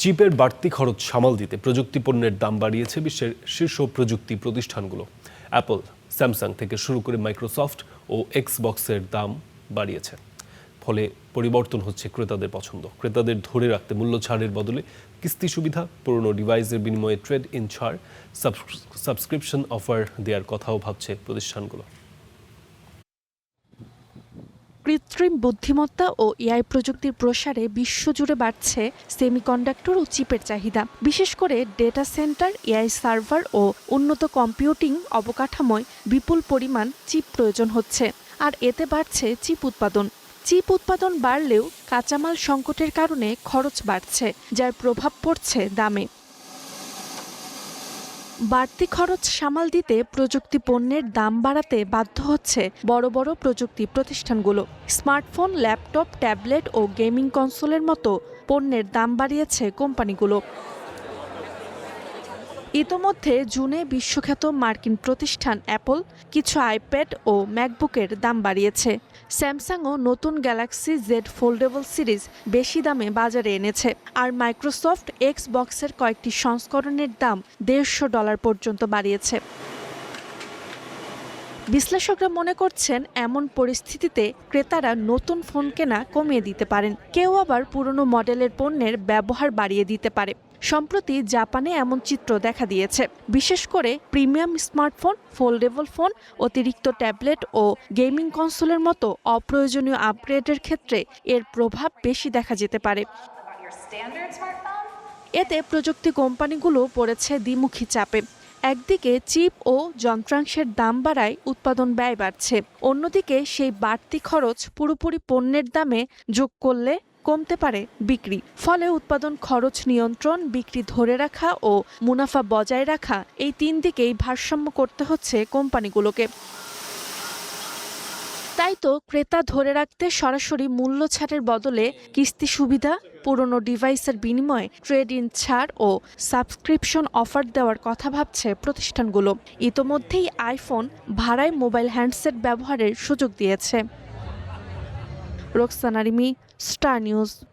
চিপের বাড়তি খরচ সামাল দিতে প্রযুক্তি পণ্যের দাম বাড়িয়েছে বিশ্বের শীর্ষ প্রযুক্তি প্রতিষ্ঠানগুলো। অ্যাপল, স্যামসাং থেকে শুরু করে মাইক্রোসফট ও এক্সবক্সের দাম বাড়িয়েছে। ফলে পরিবর্তন হচ্ছে ক্রেতাদের পছন্দ। ক্রেতাদের ধরে রাখতে মূল্য ছাড়ের বদলে কিস্তি সুবিধা, পুরনো ডিভাইসের বিনিময়ে ট্রেড ইন ছাড়, সাবস্ক্রিপশন অফার দেওয়ার কথাও ভাবছে প্রতিষ্ঠানগুলো। কৃত্রিম বুদ্ধিমত্তা ও এআই প্রযুক্তির প্রসারে বিশ্বজুড়ে বাড়ছে সেমিকন্ডাক্টর ও চিপের চাহিদা। বিশেষ করে ডেটা সেন্টার, এআই সার্ভার ও উন্নত কম্পিউটিং অবকাঠামোয় বিপুল পরিমাণ চিপ প্রয়োজন হচ্ছে, আর এতে বাড়ছে চিপ উৎপাদন। চিপ উৎপাদন বাড়লেও কাঁচামাল সংকটের কারণে খরচ বাড়ছে, যার প্রভাব পড়ছে দামে। বাড়তি খরচ সামাল দিতে প্রযুক্তি পণ্যের দাম বাড়াতে বাধ্য হচ্ছে বড় বড় প্রযুক্তি প্রতিষ্ঠানগুলো। স্মার্টফোন, ল্যাপটপ, ট্যাবলেট ও গেমিং কনসোলের মতো পণ্যের দাম বাড়িয়েছে কোম্পানিগুলো। ইতোমধ্যে জুনে বিশ্বখ্যাত মার্কিন প্রতিষ্ঠান অ্যাপল কিছু আইপ্যাড ও ম্যাকবুকের দাম বাড়িয়েছে। স্যামসাংও নতুন গ্যালাক্সি জেড ফোল্ডেবল সিরিজ বেশি দামে বাজারে এনেছে। আর মাইক্রোসফট এক্সবক্সের কয়েকটি সংস্করণের দাম $150 পর্যন্ত বাড়িয়েছে। বিশ্লেষকরা মনে করছেন, এমন পরিস্থিতিতে ক্রেতারা নতুন ফোন কেনা কমিয়ে দিতে পারেন। কেউ আবার পুরনো মডেলের পণ্যের ব্যবহার বাড়িয়ে দিতে পারে। সম্প্রতি জাপানে এমন চিত্র দেখা দিয়েছে। বিশেষ করে প্রিমিয়াম স্মার্টফোন, ফোল্ডেবল ফোন, অতিরিক্ত ট্যাবলেট ও গেমিং কনসোলের মতো অপ্রয়োজনীয় আপগ্রেডের ক্ষেত্রে এর প্রভাব বেশি দেখা যেতে পারে। এতে প্রযুক্তি কোম্পানিগুলো পড়েছে দ্বিমুখী চাপে। একদিকে চিপ ও যন্ত্রাংশের দাম বাড়ায় উৎপাদন ব্যয় বাড়ছে, অন্যদিকে সেই বাড়তি খরচ পুরোপুরি পণ্যের দামে যোগ করলে কমতে পারে বিক্রি। ফলে উৎপাদন খরচ নিয়ন্ত্রণ, বিক্রি ধরে রাখা ও মুনাফা বজায় রাখা, এই তিন দিকেই ভারসাম্য করতে হচ্ছে কোম্পানিগুলোকে। তাই তো ক্রেতা ধরে রাখতে সরাসরি মূল্য ছাড়ের বদলে কিস্তি সুবিধা, পুরনো ডিভাইসের বিনিময়ে ট্রেড ইন ছাড় ও সাবস্ক্রিপশন অফার দেওয়ার কথা ভাবছে প্রতিষ্ঠানগুলো। ইতোমধ্যেই আইফোন ভাড়ায় মোবাইল হ্যান্ডসেট ব্যবহারের সুযোগ দিয়েছে। Roksana Rimi, star news.